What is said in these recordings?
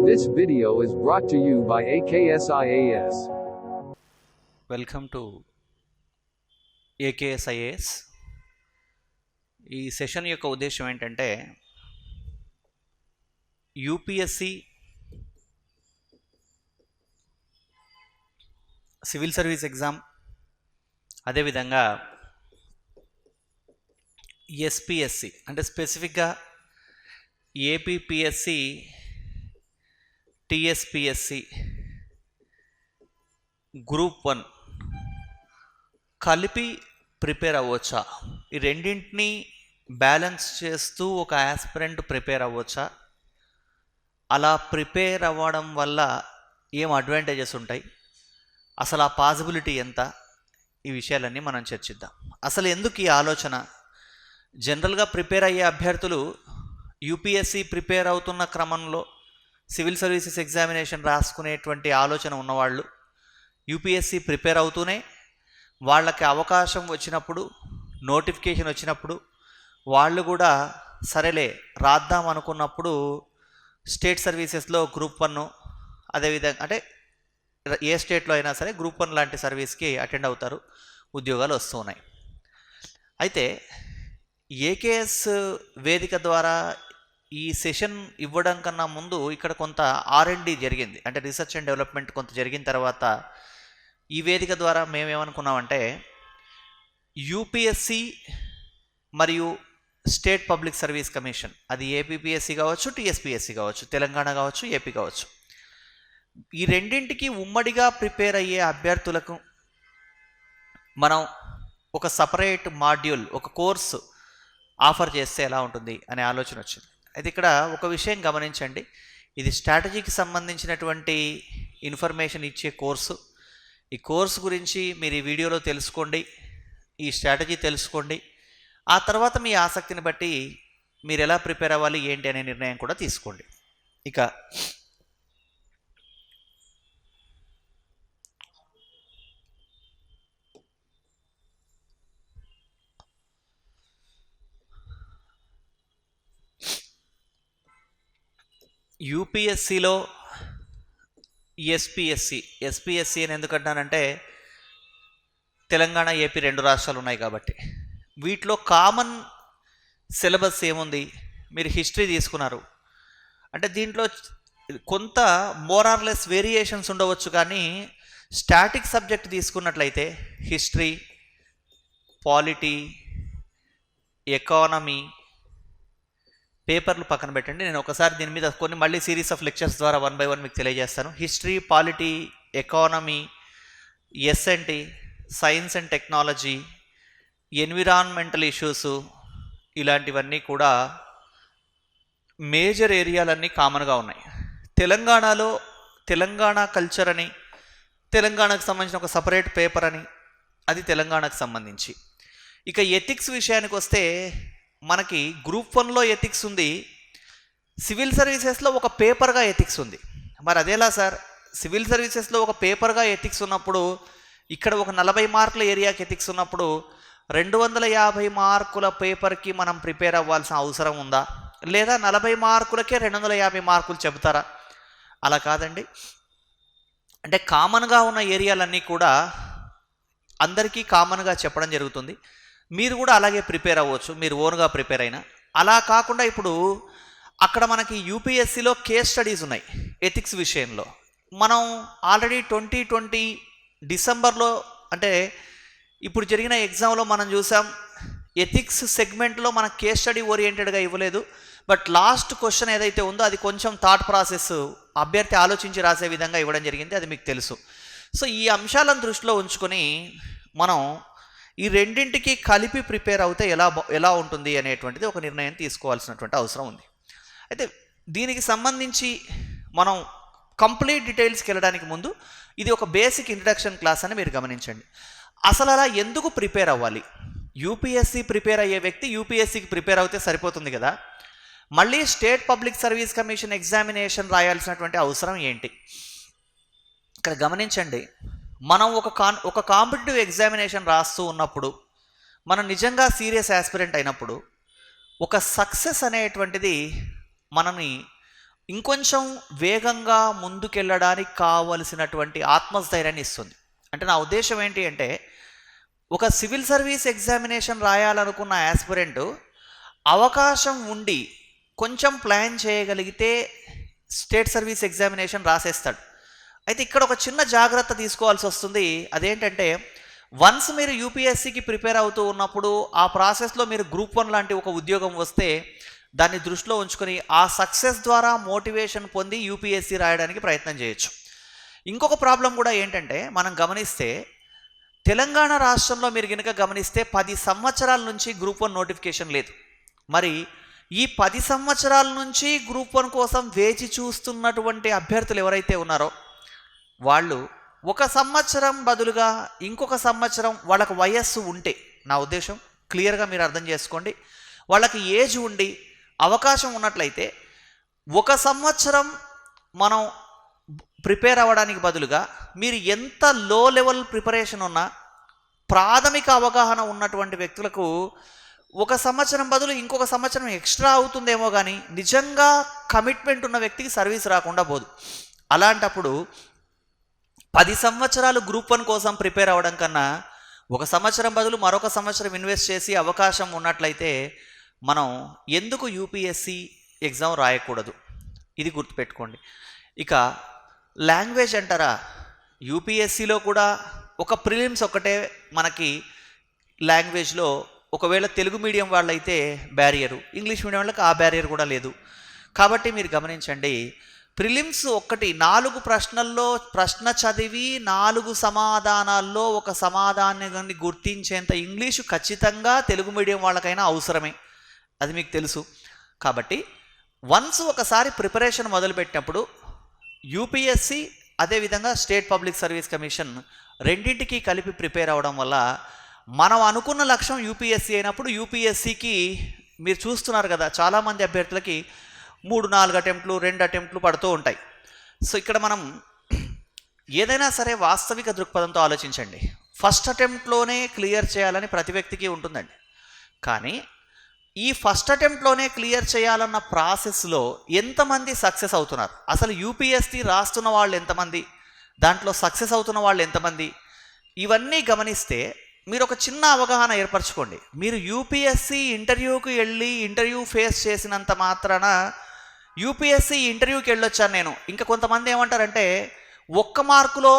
This video is brought to you by AKSIAS. Welcome to AKSIAS. ఈ session యొక్క ఉద్దేశం ఏంటంటే యూపీఎస్సి సివిల్ సర్వీస్ ఎగ్జామ్, అదేవిధంగా SPSC అంటే స్పెసిఫిక్గా ఏపీపీఎస్సి, టీఎస్పిఎస్సి, గ్రూప్ 1 కలిపి ప్రిపేర్ అవ్వచ్చా? ఈ రెండింటిని బ్యాలెన్స్ చేస్తూ ఒక ఆస్పిరెంట్ ప్రిపేర్ అవ్వచ్చా? అలా ప్రిపేర్ అవ్వడం వల్ల ఏం అడ్వాంటేజెస్ ఉంటాయి? అసలు ఆ పాసిబిలిటీ ఎంత? ఈ విషయాలన్నీ మనం చర్చిద్దాం. అసలు ఎందుకు ఈ ఆలోచన? జనరల్గా ప్రిపేర్ అయ్యే అభ్యర్థులు యూపీఎస్సి ప్రిపేర్ అవుతున్న క్రమంలో సివిల్ సర్వీసెస్ ఎగ్జామినేషన్ రాసుకునేటువంటి ఆలోచన ఉన్నవాళ్ళు యూపీఎస్సి ప్రిపేర్ అవుతూనే వాళ్ళకి అవకాశం వచ్చినప్పుడు, నోటిఫికేషన్ వచ్చినప్పుడు వాళ్ళు కూడా సరేలే రాద్దాం అనుకున్నప్పుడు స్టేట్ సర్వీసెస్లో గ్రూప్ 1, అదేవిధంగా అంటే ఏ స్టేట్లో అయినా సరే గ్రూప్ 1 లాంటి సర్వీస్కి అటెండ్ అవుతారు, ఉద్యోగాలు వస్తూ ఉన్నాయి. అయితే ఏకేఎస్ వేదిక ద్వారా ఈ సెషన్ ఇవ్వడం కన్నా ముందు ఇక్కడ కొంత R&D జరిగింది, అంటే రీసెర్చ్ అండ్ డెవలప్మెంట్ కొంత జరిగిన తర్వాత ఈ వేదిక ద్వారా మేమేమనుకున్నామంటే యూపీఎస్సి మరియు స్టేట్ పబ్లిక్ సర్వీస్ కమిషన్, అది ఏపీపీఎస్సి కావచ్చు, టీఎస్పీఎస్సి కావచ్చు, తెలంగాణ కావచ్చు, ఏపీ కావచ్చు, ఈ రెండింటికి ఉమ్మడిగా ప్రిపేర్ అయ్యే అభ్యర్థులకు మనం ఒక సపరేట్ మాడ్యూల్, ఒక కోర్సు ఆఫర్ చేస్తే ఎలా ఉంటుంది అనే ఆలోచన వచ్చింది. అయితే ఇక్కడ ఒక విషయం గమనించండి, ఇది స్ట్రాటజీకి సంబంధించినటువంటి ఇన్ఫర్మేషన్ ఇచ్చే కోర్సు. ఈ కోర్సు గురించి మీరు ఈ వీడియోలో తెలుసుకోండి, ఈ స్ట్రాటజీ తెలుసుకోండి. ఆ తర్వాత మీ ఆసక్తిని బట్టి మీరు ఎలా ప్రిపేర్ అవ్వాలి ఏంటి అనే నిర్ణయం కూడా తీసుకోండి. ఇక యూపీఎస్సిలో ఎస్పిఎస్సి అని ఎందుకంటానంటే తెలంగాణ, ఏపీ 2 రాష్ట్రాలు ఉన్నాయి కాబట్టి వీటిలో కామన్ సిలబస్ ఏముంది? మీరు హిస్టరీ తీసుకున్నారు అంటే దీంట్లో కొంత మోర్ ఆర్ లెస్ వేరియేషన్స్ ఉండవచ్చు, కానీ స్టాటిక్ సబ్జెక్ట్ తీసుకున్నట్లయితే హిస్టరీ, పాలిటీ, ఎకానమీ, పేపర్లు పక్కన పెట్టండి, నేను ఒకసారి దీని మీద కొన్ని మళ్ళీ సిరీస్ ఆఫ్ లెక్చర్స్ ద్వారా 1 by 1 మీకు తెలియజేస్తాను. History, polity, economy, SNT, science and technology, environmental issues, ఇలాంటివన్నీ కూడా మేజర్ ఏరియాలన్నీ కామన్గా ఉన్నాయి. తెలంగాణలో తెలంగాణ కల్చర్ అని, తెలంగాణకు సంబంధించిన ఒక సపరేట్ పేపర్ అని, అది తెలంగాణకు సంబంధించి. ఇక ఎథిక్స్ విషయానికి వస్తే మనకి గ్రూప్ 1లో ఎథిక్స్ ఉంది, సివిల్ సర్వీసెస్లో ఒక పేపర్గా ఎథిక్స్ ఉంది. మరి అదేలా సార్? సివిల్ సర్వీసెస్లో ఒక పేపర్గా ఎథిక్స్ ఉన్నప్పుడు, ఇక్కడ ఒక 40 మార్కుల ఏరియాకి ఎథిక్స్ ఉన్నప్పుడు 250 మార్కుల పేపర్కి మనం ప్రిపేర్ అవ్వాల్సిన అవసరం ఉందా? లేదా 40 మార్కులకే 250 మార్కులు చెబుతారా? అలా కాదండి. అంటే కామన్గా ఉన్న ఏరియాలన్నీ కూడా అందరికీ కామన్గా చెప్పడం జరుగుతుంది. మీరు కూడా అలాగే ప్రిపేర్ అవ్వచ్చు, మీరు ఓన్గా ప్రిపేర్ అయినా. అలా కాకుండా ఇప్పుడు అక్కడ మనకి యూపీఎస్సిలో కేస్ స్టడీస్ ఉన్నాయి ఎథిక్స్ విషయంలో. మనం ఆల్రెడీ 2020 డిసెంబర్లో, అంటే ఇప్పుడు జరిగిన ఎగ్జామ్లో మనం చూసాం, ఎథిక్స్ సెగ్మెంట్లో మన కేస్ స్టడీ ఓరియంటెడ్గా ఇవ్వలేదు. బట్ లాస్ట్ క్వశ్చన్ ఏదైతే ఉందో అది కొంచెం థాట్ ప్రాసెస్ అభ్యర్థి ఆలోచించి రాసే విధంగా ఇవ్వడం జరిగింది, అది మీకు తెలుసు. సో ఈ అంశాలను దృష్టిలో ఉంచుకొని మనం ఈ రెండింటికి కలిపి ప్రిపేర్ అవుతే ఎలా ఉంటుంది అనేటువంటిది ఒక నిర్ణయం తీసుకోవాల్సినటువంటి అవసరం ఉంది. అయితే దీనికి సంబంధించి మనం కంప్లీట్ డీటెయిల్స్కి వెళ్ళడానికి ముందు ఇది ఒక బేసిక్ ఇంట్రడక్షన్ క్లాస్ అని మీరు గమనించండి. అసలు అలా ఎందుకు ప్రిపేర్ అవ్వాలి? యూపీఎస్సి ప్రిపేర్ అయ్యే వ్యక్తి యూపీఎస్సికి ప్రిపేర్ అవుతే సరిపోతుంది కదా, మళ్ళీ state public service commission examination రాయాల్సినటువంటి అవసరం ఏంటి? ఇక్కడ గమనించండి, మనం ఒక కాంపిటేటివ్ ఎగ్జామినేషన్ రాస్తూ ఉన్నప్పుడు, మనం నిజంగా సీరియస్ ఆస్పిరెంట్ అయినప్పుడు, ఒక సక్సెస్ అనేటువంటిది మనని ఇంకొంచెం వేగంగా ముందుకెళ్ళడానికి కావలసినటువంటి ఆత్మస్థైర్యాన్ని ఇస్తుంది. అంటే నా ఉద్దేశం ఏంటి అంటే, ఒక సివిల్ సర్వీస్ ఎగ్జామినేషన్ రాయాలనుకున్న యాస్పిరెంట్ అవకాశం ఉండి కొంచెం ప్లాన్ చేయగలిగితే స్టేట్ సర్వీస్ ఎగ్జామినేషన్ రాసేస్తాడు. అయితే ఇక్కడ ఒక చిన్న జాగ్రత్త తీసుకోవాల్సి వస్తుంది. అదేంటంటే, వన్స్ మీరు యూపీఎస్సీకి ప్రిపేర్ అవుతూ ఉన్నప్పుడు ఆ ప్రాసెస్లో మీరు గ్రూప్ 1 లాంటి ఒక ఉద్యోగం వస్తే దాన్ని దృష్టిలో ఉంచుకొని ఆ సక్సెస్ ద్వారా మోటివేషన్ పొంది యూపీఎస్సీ రాయడానికి ప్రయత్నం చేయొచ్చు. ఇంకొక ప్రాబ్లం కూడా ఏంటంటే, మనం గమనిస్తే తెలంగాణ రాష్ట్రంలో మీరు కనుక గమనిస్తే 10 సంవత్సరాల నుంచి గ్రూప్ 1 నోటిఫికేషన్ లేదు. మరి ఈ 10 సంవత్సరాల నుంచి గ్రూప్ 1 కోసం వేచి చూస్తున్నటువంటి అభ్యర్థులు ఎవరైతే ఉన్నారో వాళ్ళు ఒక సంవత్సరం బదులుగా ఇంకొక సంవత్సరం వాళ్ళకి వయస్సు ఉంటే, నా ఉద్దేశం క్లియర్గా మీరు అర్థం చేసుకోండి, వాళ్ళకి ఏజ్ ఉండి అవకాశం ఉన్నట్లయితే ఒక సంవత్సరం మనం ప్రిపేర్ అవ్వడానికి బదులుగా మీరు ఎంత లో లెవెల్ ప్రిపరేషన్ ఉన్నా ప్రాథమిక అవగాహన ఉన్నటువంటి వ్యక్తులకు ఒక సంవత్సరం బదులు ఇంకొక సంవత్సరం ఎక్స్ట్రా అవుతుందేమో కానీ నిజంగా కమిట్మెంట్ ఉన్న వ్యక్తికి సర్వీస్ రాకుండా పోదు. అలాంటప్పుడు 10 సంవత్సరాలు గ్రూప్ 1 కోసం ప్రిపేర్ అవ్వడం కన్నా ఒక సంవత్సరం బదులు మరొక సంవత్సరం ఇన్వెస్ట్ చేసి అవకాశం ఉన్నట్లయితే మనం ఎందుకు యూపీఎస్సీ ఎగ్జామ్ రాయకూడదు, ఇది గుర్తుపెట్టుకోండి. ఇక లాంగ్వేజ్ అంటారా, యూపీఎస్సీలో కూడా ఒక ప్రిలిమ్స్ ఒకటే మనకి లాంగ్వేజ్లో. ఒకవేళ తెలుగు మీడియం వాళ్ళైతే బ్యారియరు, ఇంగ్లీష్ మీడియం వాళ్ళకి ఆ బ్యారియర్ కూడా లేదు. కాబట్టి మీరు గమనించండి, ప్రిలిమ్స్ ఒక్కటి 4 ప్రశ్నల్లో ప్రశ్న చదివి 4 సమాధానాల్లో ఒక సమాధానాన్ని గుర్తించేంత ఇంగ్లీషు ఖచ్చితంగా తెలుగు మీడియం వాళ్ళకైనా అవసరమే, అది మీకు తెలుసు. కాబట్టి వన్స్ ఒకసారి ప్రిపరేషన్ మొదలుపెట్టినప్పుడు యూపీఎస్సీ అదేవిధంగా స్టేట్ పబ్లిక్ సర్వీస్ కమిషన్ రెండింటికి కలిపి ప్రిపేర్ అవ్వడం వల్ల మనం అనుకున్న లక్ష్యం యూపీఎస్సీ అయినప్పుడు యూపీఎస్సీకి మీరు చూస్తున్నారు కదా, చాలామంది అభ్యర్థులకి 3-4 అటెంప్ట్లు 2 అటెంప్ట్లు పడుతూ ఉంటాయి. సో ఇక్కడ మనం ఏదైనా సరే వాస్తవిక దృక్పథంతో ఆలోచించండి. ఫస్ట్ అటెంప్ట్లోనే క్లియర్ చేయాలని ప్రతి వ్యక్తికి ఉంటుందండి. కానీ ఈ ఫస్ట్ అటెంప్ట్లోనే క్లియర్ చేయాలన్న ప్రాసెస్లో ఎంతమంది సక్సెస్ అవుతున్నారు, అసలు యూపీఎస్సీ రాస్తున్న వాళ్ళు ఎంతమంది, దాంట్లో సక్సెస్ అవుతున్న వాళ్ళు ఎంతమంది, ఇవన్నీ గమనిస్తే మీరు ఒక చిన్న అవగాహన ఏర్పరచుకోండి. మీరు యూపీఎస్సీ ఇంటర్వ్యూకి వెళ్ళి ఇంటర్వ్యూ ఫేస్ చేసినంత మాత్రాన యూపీఎస్సీ ఇంటర్వ్యూకి వెళ్ళొచ్చాను నేను. ఇంకా కొంతమంది ఏమంటారంటే, 1 మార్కులో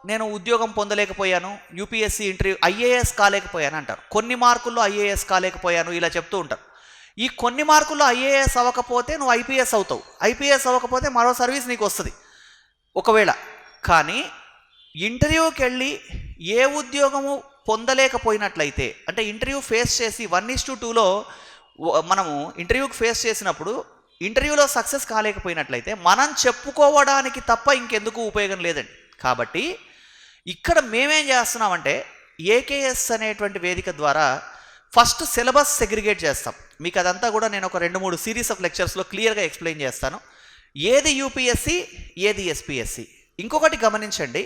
నేను ఉద్యోగం పొందలేకపోయాను, యూపీఎస్సీ ఇంటర్వ్యూ ఐఏఎస్ కాలేకపోయాను అంటారు. కొన్ని మార్కుల్లో ఐఏఎస్ కాలేకపోయాను ఇలా చెప్తూ ఉంటారు. ఈ కొన్ని మార్కుల్లో ఐఏఎస్ అవ్వకపోతే నువ్వు ఐపీఎస్ అవుతావు, ఐపీఎస్ అవ్వకపోతే మరో సర్వీస్ నీకు వస్తుంది ఒకవేళ. కానీ ఇంటర్వ్యూకి వెళ్ళి ఏ ఉద్యోగము పొందలేకపోయినట్లయితే, అంటే ఇంటర్వ్యూ ఫేస్ చేసి 1:2లో మనము ఇంటర్వ్యూకి ఫేస్ చేసినప్పుడు ఇంటర్వ్యూలో సక్సెస్ కాలేకపోయినట్లయితే మనం చెప్పుకోవడానికి తప్ప ఇంకెందుకు ఉపయోగం లేదండి. కాబట్టి ఇక్కడ మేమేం చేస్తున్నామంటే, ఏకేఎస్ అనేటువంటి వేదిక ద్వారా ఫస్ట్ సిలబస్ సెగ్రిగేట్ చేస్తాం. మీకు అదంతా కూడా నేను ఒక 2-3 సిరీస్ ఆఫ్ లెక్చర్స్లో క్లియర్గా ఎక్స్ప్లెయిన్ చేస్తాను, ఏది యూపీఎస్సీ ఏది ఎస్పీఎస్సీ. ఇంకొకటి గమనించండి,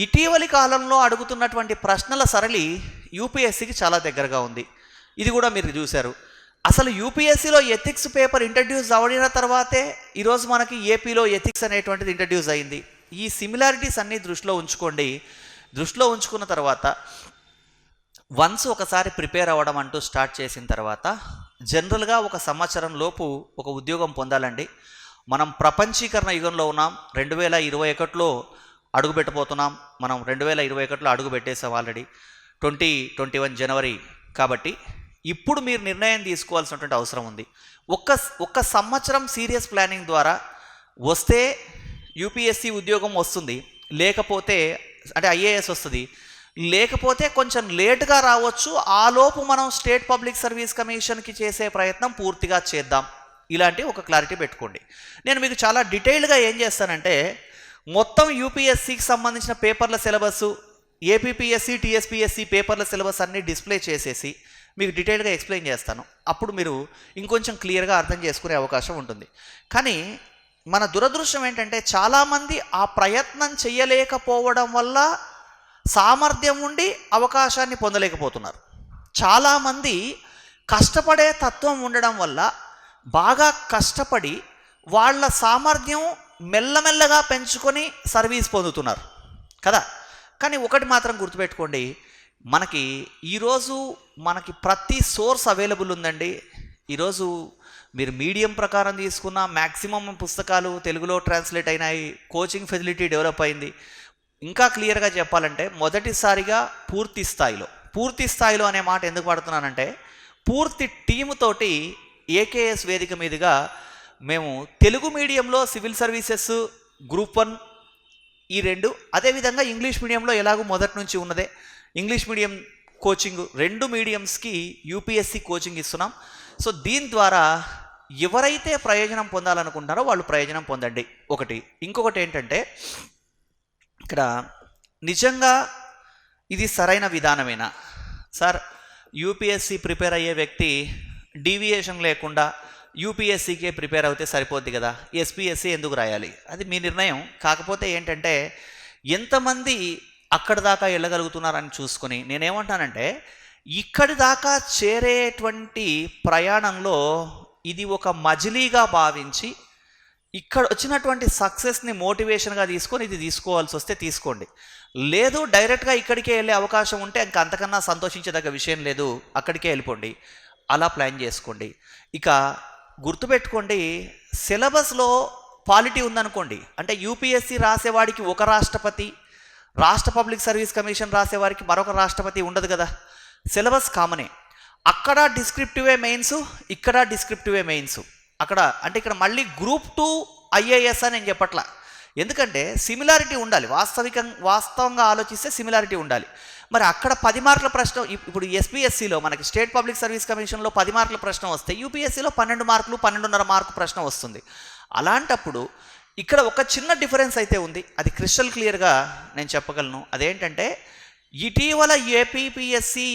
ఇటీవలి కాలంలో అడుగుతున్నటువంటి ప్రశ్నల సరళి యూపీఎస్సీకి చాలా దగ్గరగా ఉంది. ఇది కూడా మీరు చూశారు. అసలు యూపీఎస్సీలో ఎథిక్స్ పేపర్ ఇంట్రడ్యూస్ అవడిన తర్వాతే ఈరోజు మనకి ఏపీలో ఎథిక్స్ అనేటువంటిది ఇంట్రడ్యూస్ అయింది. ఈ సిమిలారిటీస్ అన్నీ దృష్టిలో ఉంచుకోండి. దృష్టిలో ఉంచుకున్న తర్వాత వన్స్ ఒకసారి ప్రిపేర్ అవ్వడం అంటూ స్టార్ట్ చేసిన తర్వాత జనరల్గా ఒక సంవత్సరం లోపు ఒక ఉద్యోగం పొందాలండి. మనం ప్రపంచీకరణ యుగంలో ఉన్నాం. 2021లో అడుగు పెట్టబోతున్నాం. మనం 2021లో అడుగు పెట్టేసాం ఆల్రెడీ, 2021 జనవరి. కాబట్టి ఇప్పుడు మీరు నిర్ణయం తీసుకోవాల్సినటువంటి అవసరం ఉంది. ఒక్క సంవత్సరం సీరియస్ ప్లానింగ్ ద్వారా వస్తే యూపీఎస్సీ ఉద్యోగం వస్తుంది, లేకపోతే అంటే ఐఏఎస్ వస్తుంది, లేకపోతే కొంచెం లేట్గా రావచ్చు. ఆలోపు మనం స్టేట్ పబ్లిక్ సర్వీస్ కమిషన్కి చేసే ప్రయత్నం పూర్తిగా చేద్దాం. ఇలాంటి ఒక క్లారిటీ పెట్టుకోండి. నేను మీకు చాలా డీటెయిల్డ్గా ఏం చేస్తానంటే, మొత్తం యూపీఎస్సీకి సంబంధించిన పేపర్ల సిలబస్, ఏపీపీఎస్సీ టీఎస్పీఎస్సీ పేపర్ల సిలబస్ అన్నీ డిస్ప్లే చేసేసి మీకు డీటెయిల్గా ఎక్స్ప్లెయిన్ చేస్తాను. అప్పుడు మీరు ఇంకొంచెం క్లియర్గా అర్థం చేసుకునే అవకాశం ఉంటుంది. కానీ మన దురదృష్టం ఏంటంటే, చాలామంది ఆ ప్రయత్నం చేయలేకపోవడం వల్ల సామర్థ్యం ఉండి అవకాశాన్ని పొందలేకపోతున్నారు. చాలామంది కష్టపడే తత్వం ఉండడం వల్ల బాగా కష్టపడి వాళ్ళ సామర్థ్యం మెల్లమెల్లగా పెంచుకొని సర్వీస్ పొందుతున్నారు కదా. కానీ ఒకటి మాత్రం గుర్తుపెట్టుకోండి, ఈరోజు మనకి ప్రతి సోర్స్ అవైలబుల్ ఉందండి. ఈరోజు మీరు మీడియం ప్రకారం తీసుకున్న మ్యాక్సిమం పుస్తకాలు తెలుగులో ట్రాన్స్లేట్ అయినాయి, కోచింగ్ ఫెసిలిటీ డెవలప్ అయింది. ఇంకా క్లియర్గా చెప్పాలంటే మొదటిసారిగా పూర్తి స్థాయిలో అనే మాట ఎందుకు పడుతున్నానంటే, పూర్తి టీముతోటి ఏకేఎస్ వేదిక మీదుగా మేము తెలుగు మీడియంలో సివిల్ సర్వీసెస్ గ్రూప్ 1 ఈ 2, అదేవిధంగా ఇంగ్లీష్ మీడియంలో ఎలాగో మొదటి నుంచి ఉన్నదే ఇంగ్లీష్ మీడియం కోచింగ్ 2 మీడియంస్కి యూపీఎస్సి కోచింగ్ ఇస్తున్నాం. సో దీని ద్వారా ఎవరైతే ప్రయోజనం పొందాలనుకుంటారో వాళ్ళు ప్రయోజనం పొందండి. ఇంకొకటి ఏంటంటే, ఇక్కడ నిజంగా ఇది సరైన విధానమేనా సార్? యూపీఎస్సి ప్రిపేర్ అయ్యే వ్యక్తి డీవియేషన్ లేకుండా యూపీఎస్సీకే ప్రిపేర్ అవుతే సరిపోద్ది కదా, ఎస్పీఎస్సీ ఎందుకు రాయాలి? అది మీ నిర్ణయం. కాకపోతే ఏంటంటే, ఎంతమంది అక్కడి దాకా వెళ్ళగలుగుతున్నారని చూసుకొని నేనేమంటానంటే, ఇక్కడి దాకా చేరేటువంటి ప్రయాణంలో ఇది ఒక మజిలీగా భావించి ఇక్కడ వచ్చినటువంటి సక్సెస్ని మోటివేషన్గా తీసుకొని ఇది తీసుకోవాల్సి వస్తే తీసుకోండి. లేదు డైరెక్ట్గా ఇక్కడికే వెళ్ళే అవకాశం ఉంటే ఇంకా అంతకన్నా సంతోషించదగ్గ విషయం లేదు, అక్కడికే వెళ్ళిపోండి. అలా ప్లాన్ చేసుకోండి. ఇక గుర్తుపెట్టుకోండి, సిలబస్లో పాలిటీ ఉందనుకోండి, అంటే యూపీఎస్సీ రాసేవాడికి ఒక రాష్ట్రపతి, రాష్ట్ర పబ్లిక్ సర్వీస్ కమిషన్ రాసేవారికి మరొక రాష్ట్రపతి ఉండదు కదా. సిలబస్ కామనే. అక్కడ డిస్క్రిప్టివే మెయిన్స్, ఇక్కడ డిస్క్రిప్టివే మెయిన్స్. ఇక్కడ మళ్ళీ గ్రూప్ 2 ఐఏఎస్ అని నేను చెప్పట్లా. ఎందుకంటే సిమిలారిటీ ఉండాలి, వాస్తవంగా ఆలోచిస్తే సిమిలారిటీ ఉండాలి. మరి అక్కడ 10 మార్కుల ప్రశ్న, ఇప్పుడు ఎస్పీఎస్సీలో మనకి స్టేట్ పబ్లిక్ సర్వీస్ కమిషన్లో 10 మార్కుల ప్రశ్న వస్తే యూపీఎస్సీలో 12 మార్కులు 12.5 మార్కు ప్రశ్న వస్తుంది. అలాంటప్పుడు ఇక్కడ ఒక చిన్న డిఫరెన్స్ అయితే ఉంది, అది క్రిస్టల్ క్లియర్గా నేను చెప్పగలను. అదేంటంటే, ఇటీవల ఏపీపీఎస్సీ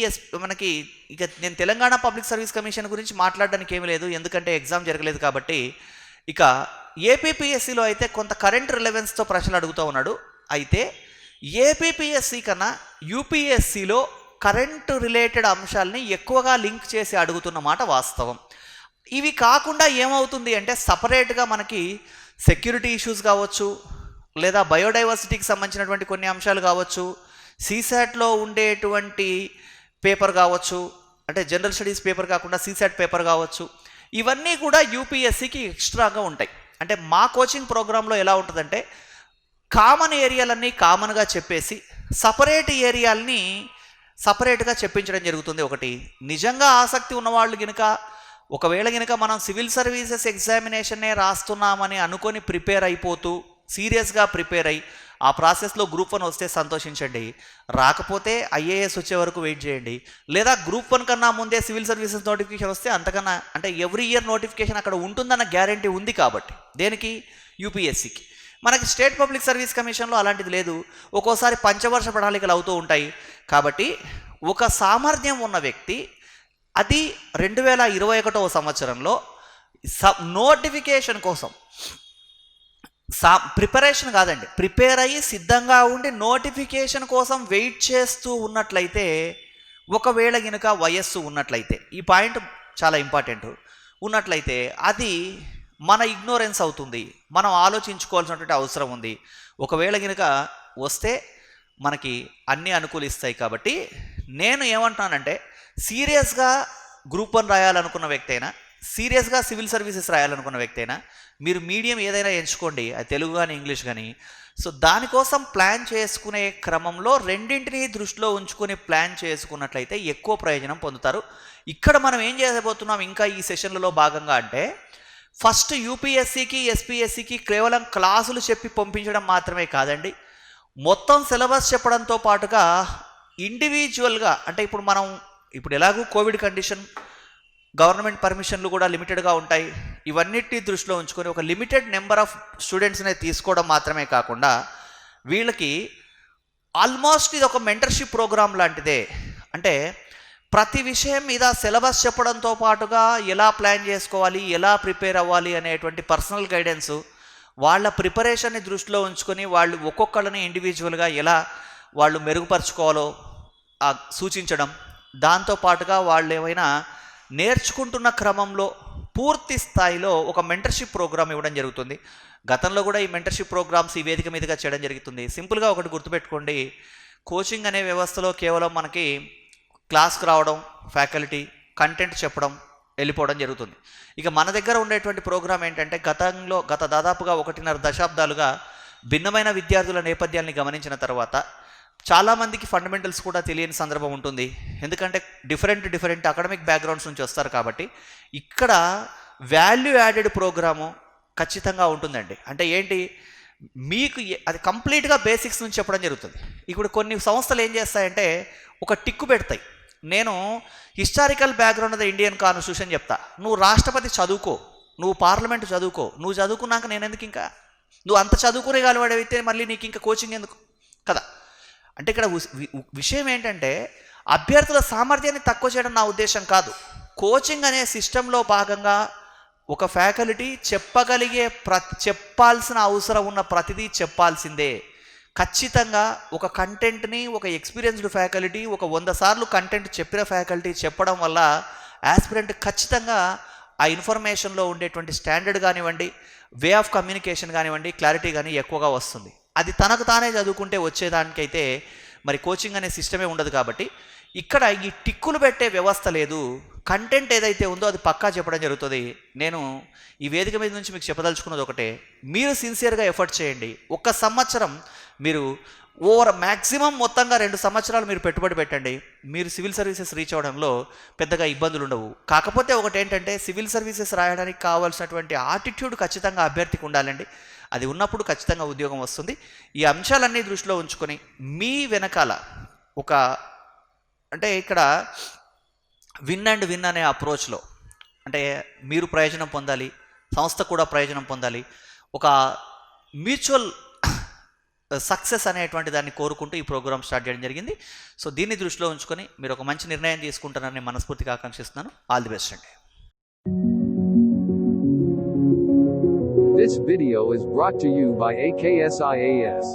మనకి, ఇక నేను తెలంగాణ పబ్లిక్ సర్వీస్ కమిషన్ గురించి మాట్లాడడానికి ఏమీ లేదు, ఎందుకంటే ఎగ్జామ్ జరగలేదు కాబట్టి. ఇక ఏపీపీఎస్సీలో అయితే కొంత కరెంట్ రిలవెన్స్తో ప్రశ్నలు అడుగుతూ ఉన్నాడు. అయితే ఏపీపీఎస్సీ కన్నా యూపీఎస్సీలో కరెంటు రిలేటెడ్ అంశాలని ఎక్కువగా లింక్ చేసి అడుగుతున్న మాట వాస్తవం. ఇవి కాకుండా ఏమవుతుంది అంటే, సపరేట్గా మనకి సెక్యూరిటీ ఇష్యూస్ కావచ్చు, లేదా బయోడైవర్సిటీకి సంబంధించినటువంటి కొన్ని అంశాలు కావచ్చు, సీసాట్లో ఉండేటువంటి పేపర్ కావచ్చు, అంటే జనరల్ స్టడీస్ పేపర్ కాకుండా సీసాట్ పేపర్ కావచ్చు, ఇవన్నీ కూడా యూపీఎస్సీకి ఎక్స్ట్రాగా ఉంటాయి. అంటే మా కోచింగ్ ప్రోగ్రాంలో ఎలా ఉంటుందంటే, కామన్ ఏరియాలన్నీ కామన్గా చెప్పేసి సపరేట్ ఏరియాలని సపరేట్గా చెప్పించడం జరుగుతుంది. నిజంగా ఆసక్తి ఉన్నవాళ్ళు కనుక, ఒకవేళ కనుక మనం సివిల్ సర్వీసెస్ ఎగ్జామినేషన్నే రాస్తున్నామని అనుకొని ప్రిపేర్ అయిపోతూ సీరియస్గా ప్రిపేర్ అయ్యి ఆ ప్రాసెస్లో గ్రూప్ 1 వస్తే సంతోషించండి, రాకపోతే ఐఏఎస్ వచ్చే వరకు వెయిట్ చేయండి. లేదా గ్రూప్ 1 కన్నా ముందే సివిల్ సర్వీసెస్ నోటిఫికేషన్ వస్తే అంతకన్నా, అంటే ఎవ్రీ ఇయర్ నోటిఫికేషన్ అక్కడ ఉంటుందన్న గ్యారంటీ ఉంది కాబట్టి. దేనికి? యూపీఎస్సీకి. మనకి స్టేట్ పబ్లిక్ సర్వీస్ కమిషన్లో అలాంటిది లేదు, ఒక్కోసారి పంచవర్ష ప్రణాళికలు అవుతూ ఉంటాయి. కాబట్టి ఒక సామర్థ్యం ఉన్న వ్యక్తి అది 2021వ సంవత్సరంలో నోటిఫికేషన్ కోసం ప్రిపరేషన్ కాదండి, ప్రిపేర్ అయ్యి సిద్ధంగా ఉండి నోటిఫికేషన్ కోసం వెయిట్ చేస్తూ ఉన్నట్లయితే, ఒకవేళ కనుక వయస్సు ఉన్నట్లయితే, ఈ పాయింట్ చాలా ఇంపార్టెంట్, ఉన్నట్లయితే అది మన ఇగ్నోరెన్స్ అవుతుంది, మనం ఆలోచించుకోవాల్సినటువంటి అవసరం ఉంది. ఒకవేళ కనుక వస్తే మనకి అన్నీ అనుకూలిస్తాయి. కాబట్టి నేను ఏమంటానంటే, సీరియస్గా గ్రూప్ 1 రాయాలనుకున్న వ్యక్తి అయినా, సీరియస్గా సివిల్ సర్వీసెస్ రాయాలనుకున్న వ్యక్తి అయినా, మీరు మీడియం ఏదైనా ఎంచుకోండి, అది తెలుగు కానీ ఇంగ్లీష్ కానీ. సో దానికోసం ప్లాన్ చేసుకునే క్రమంలో రెండింటినీ దృష్టిలో ఉంచుకొని ప్లాన్ చేసుకున్నట్లయితే ఎక్కువ ప్రయోజనం పొందుతారు. ఇక్కడ మనం ఏం చేయబోతున్నాం ఇంకా ఈ సెషన్లలో భాగంగా అంటే, ఫస్ట్ యూపీఎస్సీకి ఎస్పీఎస్సీకి కేవలం క్లాసులు చెప్పి పంపించడం మాత్రమే కాదండి, మొత్తం సిలబస్ చెప్పడంతో పాటుగా ఇండివిజువల్గా, అంటే ఇప్పుడు ఎలాగూ కోవిడ్ కండిషన్, గవర్నమెంట్ పర్మిషన్లు కూడా లిమిటెడ్గా ఉంటాయి, ఇవన్నిటిని దృష్టిలో ఉంచుకొని ఒక లిమిటెడ్ నెంబర్ ఆఫ్ స్టూడెంట్స్ని తీసుకోవడం మాత్రమే కాకుండా, వీళ్ళకి ఆల్మోస్ట్ ఇది ఒక మెంటర్షిప్ ప్రోగ్రామ్ లాంటిదే. అంటే ప్రతి విషయం మీద సిలబస్ చెప్పడంతో పాటుగా ఎలా ప్లాన్ చేసుకోవాలి, ఎలా ప్రిపేర్ అవ్వాలి అనేటువంటి పర్సనల్ గైడెన్స్, వాళ్ళ ప్రిపరేషన్ని దృష్టిలో ఉంచుకొని వాళ్ళు ఒక్కొక్కళ్ళని ఇండివిజువల్గా ఎలా వాళ్ళు మెరుగుపరుచుకోవాలో సూచించడం, దాంతోపాటుగా వాళ్ళు ఏమైనా నేర్చుకుంటున్న క్రమంలో పూర్తి స్థాయిలో ఒక మెంటర్షిప్ ప్రోగ్రామ్ ఇవ్వడం జరుగుతుంది. గతంలో కూడా ఈ మెంటర్షిప్ ప్రోగ్రామ్స్ ఈ వేదిక మీదుగా చేయడం జరుగుతుంది. సింపుల్గా ఒకటి గుర్తుపెట్టుకోండి, కోచింగ్ అనే వ్యవస్థలో కేవలం మనకి క్లాస్కి రావడం, ఫ్యాకల్టీ కంటెంట్ చెప్పడం, వెళ్ళిపోవడం జరుగుతుంది. ఇక మన దగ్గర ఉండేటువంటి ప్రోగ్రామ్ ఏంటంటే గత దాదాపుగా 1.5 దశాబ్దాలుగా భిన్నమైన విద్యార్థుల నేపథ్యాన్ని గమనించిన తర్వాత చాలామందికి ఫండమెంటల్స్ కూడా తెలియని సందర్భం ఉంటుంది. ఎందుకంటే డిఫరెంట్ అకాడమిక్ బ్యాక్గ్రౌండ్స్ నుంచి వస్తారు కాబట్టి ఇక్కడ వాల్యూ యాడెడ్ ప్రోగ్రాము ఖచ్చితంగా ఉంటుందండి. అంటే ఏంటి, మీకు అది కంప్లీట్గా బేసిక్స్ నుంచి చెప్పడం జరుగుతుంది. ఇప్పుడు కొన్ని సంస్థలు ఏం చేస్తాయంటే ఒక టిక్కు పెడతాయి, నేను historical background of the Indian constitution చెప్తా, నువ్వు రాష్ట్రపతి చదువుకో, నువ్వు పార్లమెంట్ చదువుకో, నువ్వు చదువుకున్నాక నేను ఎందుకు, ఇంకా నువ్వు అంత చదువుకునే కాలువాడైతే మళ్ళీ నీకు ఇంకా కోచింగ్ ఎందుకు కదా. అంటే ఇక్కడ విషయం ఏంటంటే అభ్యర్థుల సామర్థ్యాన్ని తక్కువ చేయడం నా ఉద్దేశం కాదు. కోచింగ్ అనే సిస్టంలో భాగంగా ఒక ఫ్యాకల్టీ చెప్పాల్సిన అవసరం ఉన్న ప్రతిదీ చెప్పాల్సిందే. ఖచ్చితంగా ఒక కంటెంట్ని ఒక ఎక్స్పీరియన్స్డ్ ఫ్యాకల్టీ ఒక 100 సార్లు కంటెంట్ చెప్పిన ఫ్యాకల్టీ చెప్పడం వల్ల యాస్పిరెంట్ ఖచ్చితంగా ఆ ఇన్ఫర్మేషన్లో ఉండేటువంటి స్టాండర్డ్ కానివ్వండి, వే ఆఫ్ కమ్యూనికేషన్ కానివ్వండి, క్లారిటీ కానీ ఎక్కువగా వస్తుంది. అది తనకు తానే చదువుకుంటే వచ్చేదానికైతే మరి కోచింగ్ అనే సిస్టమే ఉండదు. కాబట్టి ఇక్కడ ఈ టిక్కులు పెట్టే వ్యవస్థ లేదు. కంటెంట్ ఏదైతే ఉందో అది పక్కా చెప్పడం జరుగుతుంది. నేను ఈ వేదిక మీద నుంచి మీకు చెప్పదలుచుకున్నది ఒకటే, మీరు సిన్సియర్గా ఎఫర్ట్ చేయండి. 1 సంవత్సరం మీరు మ్యాక్సిమం మొత్తంగా 2 సంవత్సరాలు మీరు పెట్టుబడి పెట్టండి. మీరు సివిల్ సర్వీసెస్ రీచ్ అవ్వడంలో పెద్దగా ఇబ్బందులు ఉండవు. కాకపోతే ఒకటి ఏంటంటే సివిల్ సర్వీసెస్ రాయడానికి కావాల్సినటువంటి ఆటిట్యూడ్ ఖచ్చితంగా అభ్యర్థికి ఉండాలండి. అది ఉన్నప్పుడు ఖచ్చితంగా ఉద్యోగం వస్తుంది. ఈ అంశాలన్నీ దృష్టిలో ఉంచుకొని మీ వెనకాల అంటే ఇక్కడ విన్ అనే అప్రోచ్లో అంటే మీరు ప్రయోజనం పొందాలి, సంస్థ కూడా ప్రయోజనం పొందాలి, ఒక మ్యూచువల్ సక్సెస్ అనేటువంటి దాన్ని కోరుకుంటూ ఈ ప్రోగ్రామ్ స్టార్ట్ చేయడం జరిగింది. సో దీన్ని దృష్టిలో ఉంచుకొని మీరు ఒక మంచి నిర్ణయం తీసుకుంటారని మనస్ఫూర్తిగా ఆకాంక్షిస్తున్నాను. ఆల్ ది బెస్ట్ అండి. This video is brought to you by AKSIAS.